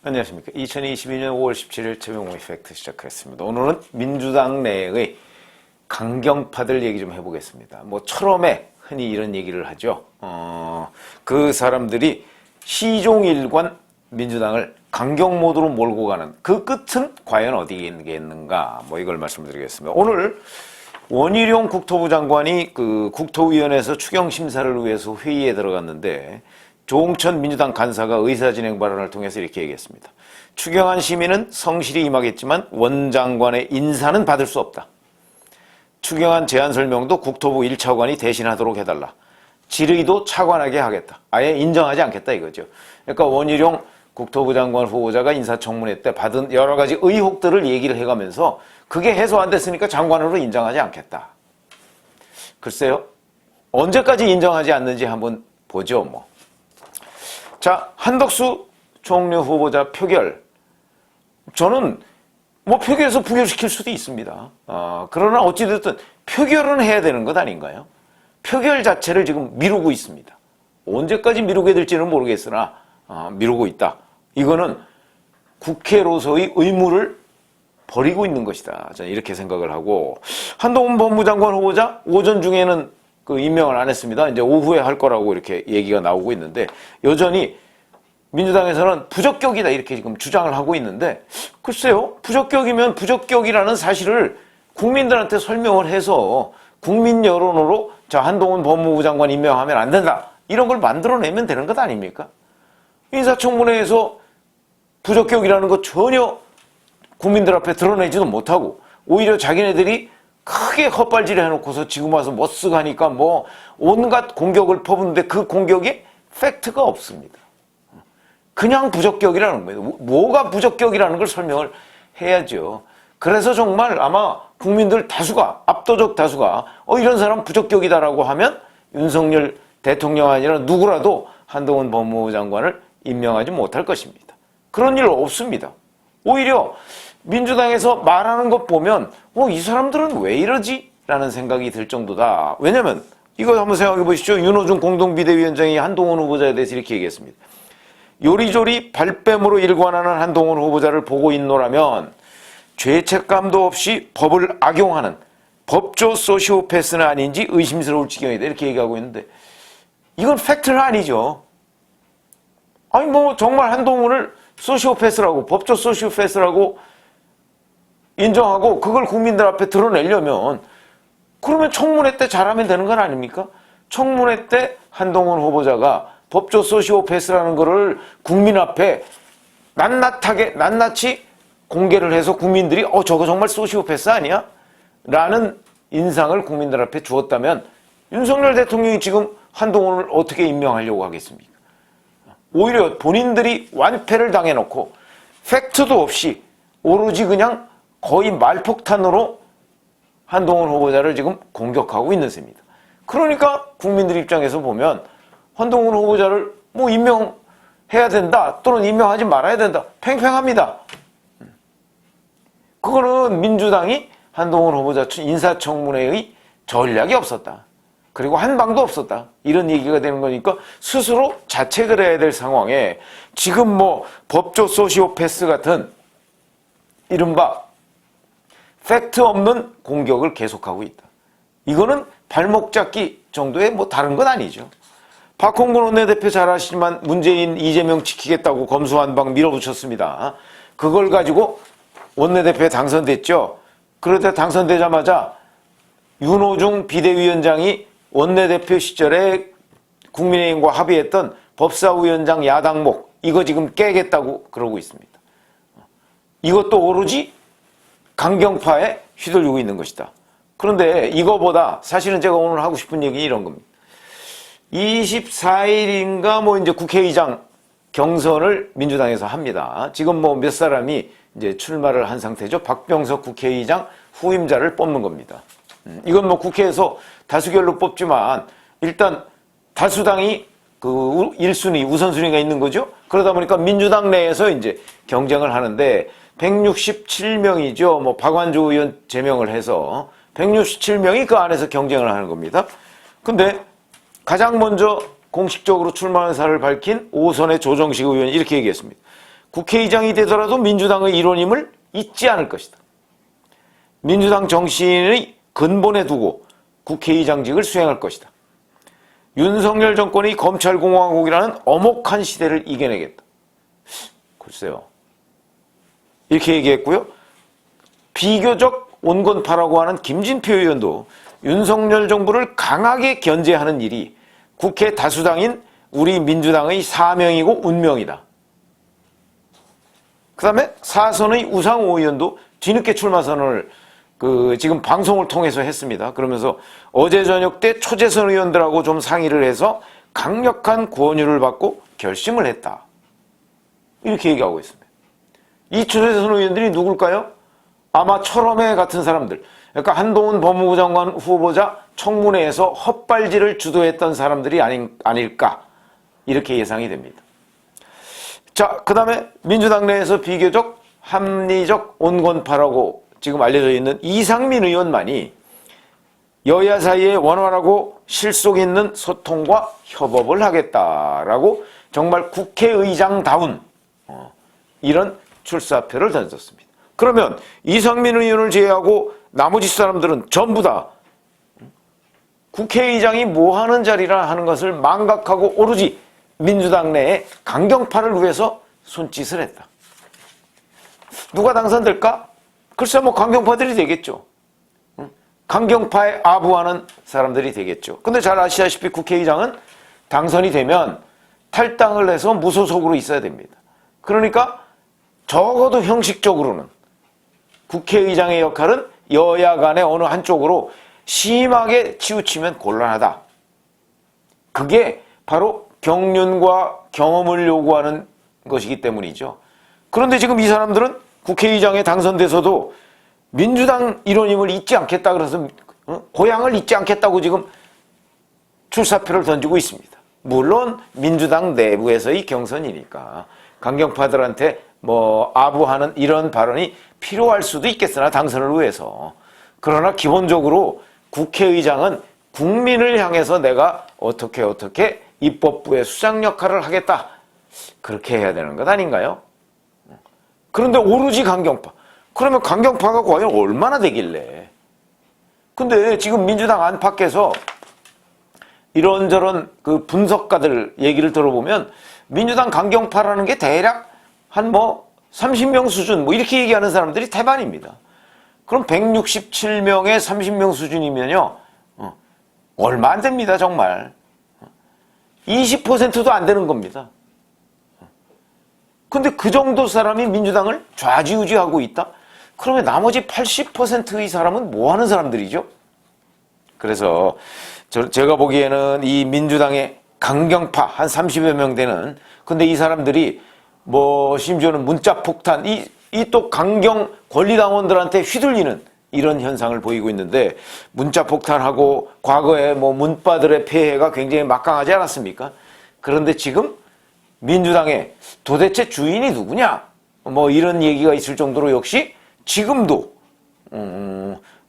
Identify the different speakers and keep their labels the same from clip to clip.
Speaker 1: 안녕하십니까. 2022년 5월 17일 최병호의 팩트 시작하겠습니다. 오늘은 민주당 내의 강경파들 얘기 좀 해보겠습니다. 철험에 흔히 이런 얘기를 하죠. 그 사람들이 시종일관 민주당을 강경 모드로 몰고 가는 그 끝은 과연 어디에 있는가? 이걸 말씀드리겠습니다. 오늘 원희룡 국토부 장관이 그 국토위원회에서 추경 심사를 위해서 회의에 들어갔는데 조홍천 민주당 간사가 의사진행 발언을 통해서 이렇게 얘기했습니다. 추경안 시민은 성실히 임하겠지만 원 장관의 인사는 받을 수 없다. 추경안 제안 설명도 국토부 1차관이 대신하도록 해달라. 질의도 차관하게 하겠다. 아예 인정하지 않겠다 이거죠. 그러니까 원희룡 국토부 장관 후보자가 인사청문회 때 받은 여러 가지 의혹들을 얘기를 해가면서 그게 해소 안 됐으니까 장관으로 인정하지 않겠다. 글쎄요. 언제까지 인정하지 않는지 한번 보죠. 자, 한덕수 총리 후보자 표결. 저는 표결에서 부결시킬 수도 있습니다. 그러나 어찌됐든 표결은 해야 되는 것 아닌가요? 표결 자체를 지금 미루고 있습니다. 언제까지 미루게 될지는 모르겠으나 미루고 있다. 이거는 국회로서의 의무를 버리고 있는 것이다. 저는 이렇게 생각을 하고, 한동훈 법무장관 후보자 오전 중에는 그 임명을 안 했습니다. 이제 오후에 할 거라고 이렇게 얘기가 나오고 있는데 여전히 민주당에서는 부적격이다 이렇게 지금 주장을 하고 있는데, 글쎄요, 부적격이면 부적격이라는 사실을 국민들한테 설명을 해서 국민 여론으로 자, 한동훈 법무부 장관 임명하면 안 된다 이런 걸 만들어내면 되는 것 아닙니까? 인사청문회에서 부적격이라는 거 전혀 국민들 앞에 드러내지도 못하고 오히려 자기네들이 크게 헛발질 해놓고서 지금 와서 멋쓰고 하니까 온갖 공격을 퍼붓는데 그 공격에 팩트가 없습니다. 그냥 부적격이라는 거예요. 뭐가 부적격이라는 걸 설명을 해야죠. 그래서 정말 아마 국민들 다수가, 압도적 다수가 이런 사람 부적격이다라고 하면 윤석열 대통령 아니라 누구라도 한동훈 법무부 장관을 임명하지 못할 것입니다. 그런 일 없습니다. 오히려 민주당에서 말하는 것 보면 이 사람들은 왜 이러지? 라는 생각이 들 정도다. 왜냐면 이거 한번 생각해 보시죠. 윤호중 공동비대위원장이 한동훈 후보자에 대해서 이렇게 얘기했습니다. 요리조리 발뺌으로 일관하는 한동훈 후보자를 보고 있노라면 죄책감도 없이 법을 악용하는 법조 소시오패스는 아닌지 의심스러울 지경이다. 이렇게 얘기하고 있는데 이건 팩트는 아니죠. 아니 정말 한동훈을 소시오패스라고, 법조 소시오패스라고 인정하고 그걸 국민들 앞에 드러내려면 그러면 청문회 때 잘하면 되는 건 아닙니까? 청문회 때 한동훈 후보자가 법조 소시오패스라는 거를 국민 앞에 낱낱이 공개를 해서 국민들이 저거 정말 소시오패스 아니야? 라는 인상을 국민들 앞에 주었다면 윤석열 대통령이 지금 한동훈을 어떻게 임명하려고 하겠습니까? 오히려 본인들이 완패를 당해놓고 팩트도 없이 오로지 그냥 거의 말폭탄으로 한동훈 후보자를 지금 공격하고 있는 셈입니다. 그러니까 국민들 입장에서 보면 한동훈 후보자를 임명해야 된다 또는 임명하지 말아야 된다 팽팽합니다. 그거는 민주당이 한동훈 후보자 인사청문회의 전략이 없었다. 그리고 한 방도 없었다. 이런 얘기가 되는 거니까 스스로 자책을 해야 될 상황에 지금 법조 소시오패스 같은 이른바 팩트 없는 공격을 계속하고 있다. 이거는 발목 잡기 정도의 다른 건 아니죠. 박홍근 원내대표 잘 아시지만 문재인, 이재명 지키겠다고 검수완박 밀어붙였습니다. 그걸 가지고 원내대표에 당선됐죠. 그러다 당선되자마자 윤호중 비대위원장이 원내대표 시절에 국민의힘과 합의했던 법사위원장 야당목 이거 지금 깨겠다고 그러고 있습니다. 이것도 오로지 강경파에 휘둘리고 있는 것이다. 그런데 이거보다 사실은 제가 오늘 하고 싶은 얘기는 이런 겁니다. 24일인가 이제 국회의장 경선을 민주당에서 합니다. 지금 몇 사람이 이제 출마를 한 상태죠. 박병석 국회의장 후임자를 뽑는 겁니다. 이건 국회에서 다수결로 뽑지만 일단 다수당이 그 1순위, 우선순위가 있는 거죠. 그러다 보니까 민주당 내에서 이제 경쟁을 하는데 167명이죠. 박완주 의원 제명을 해서 167명이 그 안에서 경쟁을 하는 겁니다. 근데 가장 먼저 공식적으로 출마 의사를 밝힌 오선의 조정식 의원이 이렇게 얘기했습니다. 국회의장이 되더라도 민주당의 일원임을 잊지 않을 것이다. 민주당 정신의 근본에 두고 국회의장직을 수행할 것이다. 윤석열 정권이 검찰공화국이라는 엄혹한 시대를 이겨내겠다. 글쎄요. 이렇게 얘기했고요. 비교적 온건파라고 하는 김진표 의원도 윤석열 정부를 강하게 견제하는 일이 국회 다수당인 우리 민주당의 사명이고 운명이다. 그 다음에 사선의 우상호 의원도 뒤늦게 출마 선언을 지금 방송을 통해서 했습니다. 그러면서 어제 저녁 때 초재선 의원들하고 좀 상의를 해서 강력한 권유를 받고 결심을 했다. 이렇게 얘기하고 있습니다. 이 초재선 의원들이 누굴까요? 아마 철험회 같은 사람들, 그러니까 한동훈 법무부 장관 후보자 청문회에서 헛발질을 주도했던 사람들이 아닐까 이렇게 예상이 됩니다. 자, 그 다음에 민주당 내에서 비교적 합리적 온건파라고 지금 알려져 있는 이상민 의원만이 여야 사이에 원활하고 실속 있는 소통과 협업을 하겠다라고 정말 국회의장다운 이런 출사표를 던졌습니다. 그러면 이상민 의원을 제외하고 나머지 사람들은 전부 다 국회의장이 뭐하는 자리라 하는 것을 망각하고 오로지 민주당 내에 강경파를 위해서 손짓을 했다. 누가 당선될까? 글쎄 뭐 강경파들이 되겠죠. 강경파에 아부하는 사람들이 되겠죠. 근데 잘 아시다시피 국회의장은 당선이 되면 탈당을 해서 무소속으로 있어야 됩니다. 그러니까 적어도 형식적으로는 국회의장의 역할은 여야 간의 어느 한쪽으로 심하게 치우치면 곤란하다. 그게 바로 경륜과 경험을 요구하는 것이기 때문이죠. 그런데 지금 이 사람들은 국회의장에 당선돼서도 민주당 일원임을 잊지 않겠다 그래서 고향을 잊지 않겠다고 지금 출사표를 던지고 있습니다. 물론 민주당 내부에서의 경선이니까 강경파들한테 뭐 아부하는 이런 발언이 필요할 수도 있겠으나 당선을 위해서. 그러나 기본적으로 국회의장은 국민을 향해서 내가 어떻게 입법부의 수장 역할을 하겠다. 그렇게 해야 되는 것 아닌가요? 그런데 오로지 강경파. 그러면 강경파가 과연 얼마나 되길래? 근데 지금 민주당 안팎에서 이런저런 그 분석가들 얘기를 들어보면 민주당 강경파라는 게 대략 한 30명 수준 이렇게 얘기하는 사람들이 태반입니다. 그럼 167명에 30명 수준이면요. 얼마 안 됩니다, 정말. 20%도 안 되는 겁니다. 근데 그 정도 사람이 민주당을 좌지우지하고 있다? 그러면 나머지 80%의 사람은 뭐 하는 사람들이죠? 그래서 제가 보기에는 이 민주당의 강경파 한 30여 명 되는, 근데 이 사람들이 심지어는 문자 폭탄, 이 또 강경 권리당원들한테 휘둘리는 이런 현상을 보이고 있는데, 문자 폭탄하고 과거에 문바들의 폐해가 굉장히 막강하지 않았습니까? 그런데 지금 민주당의 도대체 주인이 누구냐? 이런 얘기가 있을 정도로 역시 지금도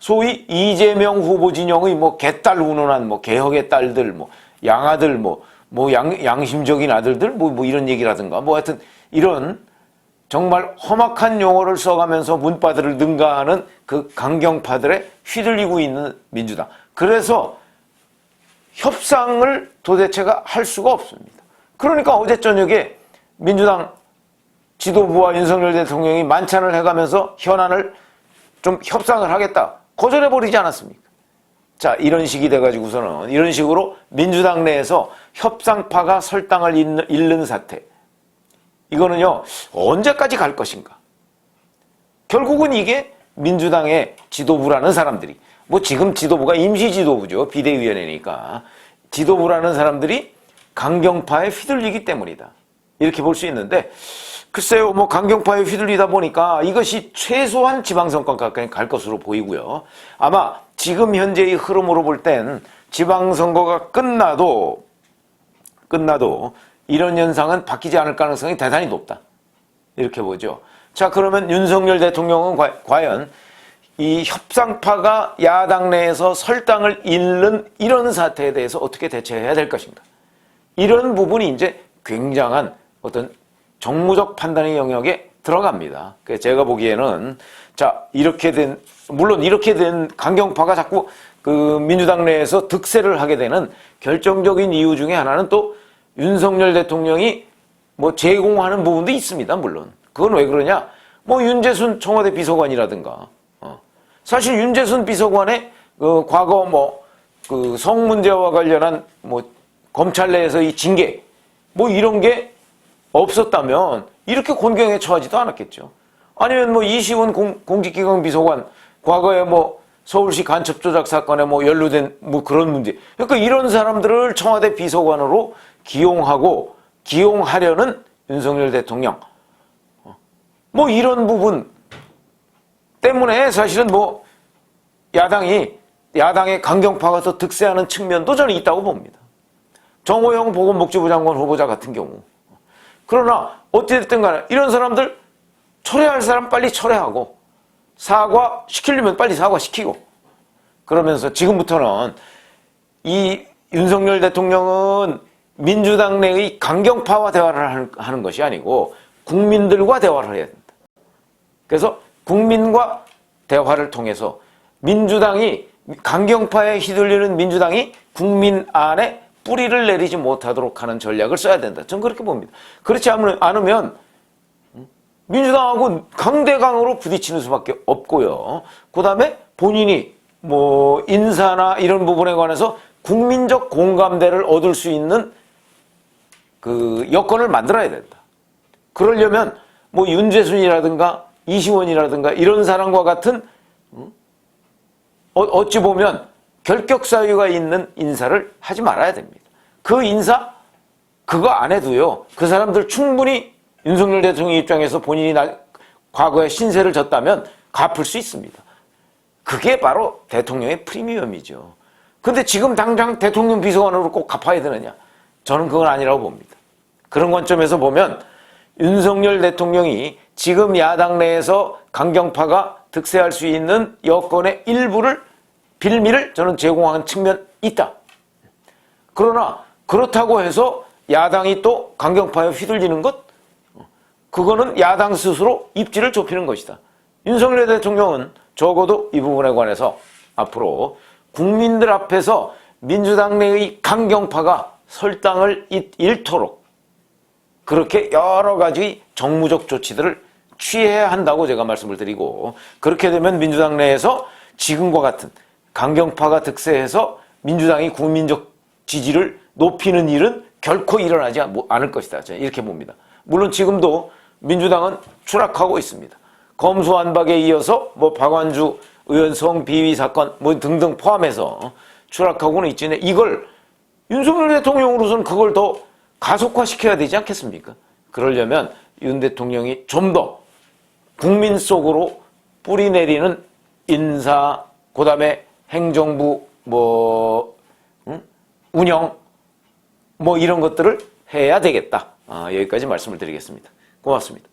Speaker 1: 소위 이재명 후보 진영의 개딸 운운한 개혁의 딸들, 양아들, 양심적인 아들들, 이런 얘기라든가, 하여튼 이런 정말 험악한 용어를 써가면서 문바들을 능가하는 그 강경파들에 휘둘리고 있는 민주당. 그래서 협상을 도대체가 할 수가 없습니다. 그러니까 어제 저녁에 민주당 지도부와 윤석열 대통령이 만찬을 해가면서 현안을 좀 협상을 하겠다. 거절해버리지 않았습니까? 자, 이런 식이 돼가지고서는 이런 식으로 민주당 내에서 협상파가 설당을 잃는 사태. 이거는요, 언제까지 갈 것인가? 결국은 이게 민주당의 지도부라는 사람들이, 지금 지도부가 임시 지도부죠. 비대위원회니까. 지도부라는 사람들이 강경파에 휘둘리기 때문이다. 이렇게 볼 수 있는데, 글쎄요, 강경파에 휘둘리다 보니까 이것이 최소한 지방선거까지 갈 것으로 보이고요. 아마 지금 현재의 흐름으로 볼 땐 지방선거가 끝나도 이런 현상은 바뀌지 않을 가능성이 대단히 높다. 이렇게 보죠. 자, 그러면 윤석열 대통령은 과연 이 협상파가 야당 내에서 설당을 잃는 이런 사태에 대해서 어떻게 대처해야 될 것인가? 이런 부분이 이제 굉장한 어떤 정무적 판단의 영역에 들어갑니다. 그래서 제가 보기에는 자 이렇게 된 물론 이렇게 된 강경파가 자꾸 그 민주당 내에서 득세를 하게 되는 결정적인 이유 중에 하나는 또 윤석열 대통령이 뭐 제공하는 부분도 있습니다. 물론 그건 왜 그러냐? 뭐 윤재순 청와대 비서관이라든가 사실 윤재순 비서관의 그 과거 뭐 그 성 문제와 관련한 뭐 검찰 내에서 이 징계 뭐 이런 게 없었다면 이렇게 곤경에 처하지도 않았겠죠. 아니면 뭐 이시원 공직기강 비서관 과거에 뭐 서울시 간첩 조작 사건에 뭐 연루된 뭐 그런 문제. 그러니까 이런 사람들을 청와대 비서관으로 기용하려는 윤석열 대통령. 뭐 이런 부분 때문에 사실은 뭐 야당의 강경파가 더 득세하는 측면도 저는 있다고 봅니다. 정호영 보건복지부 장관 후보자 같은 경우. 그러나 어찌됐든 간에 이런 사람들 철회할 사람 빨리 철회하고 사과시키려면 빨리 사과시키고 그러면서 지금부터는 이 윤석열 대통령은 민주당 내의 강경파와 대화를 하는 것이 아니고 국민들과 대화를 해야 된다. 그래서 국민과 대화를 통해서 민주당이 강경파에 휘둘리는 민주당이 국민 안에 뿌리를 내리지 못하도록 하는 전략을 써야 된다. 저는 그렇게 봅니다. 그렇지 않으면 민주당하고 강대강으로 부딪히는 수밖에 없고요. 그 다음에 본인이 뭐 인사나 이런 부분에 관해서 국민적 공감대를 얻을 수 있는 그 여건을 만들어야 된다. 그러려면 뭐 윤재순이라든가 이시원이라든가 이런 사람과 같은 어찌 보면 결격 사유가 있는 인사를 하지 말아야 됩니다. 그 인사 그거 안 해도요. 그 사람들 충분히 윤석열 대통령 입장에서 본인이 과거에 신세를 졌다면 갚을 수 있습니다. 그게 바로 대통령의 프리미엄이죠. 근데 지금 당장 대통령 비서관으로 꼭 갚아야 되느냐? 저는 그건 아니라고 봅니다. 그런 관점에서 보면 윤석열 대통령이 지금 야당 내에서 강경파가 득세할 수 있는 여건의 일부를 빌미를 저는 제공하는 측면이 있다. 그러나 그렇다고 해서 야당이 또 강경파에 휘둘리는 것? 그거는 야당 스스로 입지를 좁히는 것이다. 윤석열 대통령은 적어도 이 부분에 관해서 앞으로 국민들 앞에서 민주당 내의 강경파가 설당을 잃도록 그렇게 여러 가지 정무적 조치들을 취해야 한다고 제가 말씀을 드리고 그렇게 되면 민주당 내에서 지금과 같은 강경파가 득세해서 민주당이 국민적 지지를 높이는 일은 결코 일어나지 않을 것이다. 저는 이렇게 봅니다. 물론 지금도 민주당은 추락하고 있습니다. 검수완박에 이어서 뭐 박완주 의원 성비위 사건 뭐 등등 포함해서 추락하고는 있지만 이걸 윤석열 대통령으로서는 그걸 더 가속화시켜야 되지 않겠습니까? 그러려면 윤 대통령이 좀 더 국민 속으로 뿌리 내리는 인사, 그 다음에 행정부 운영 뭐 이런 것들을 해야 되겠다. 여기까지 말씀을 드리겠습니다. 고맙습니다.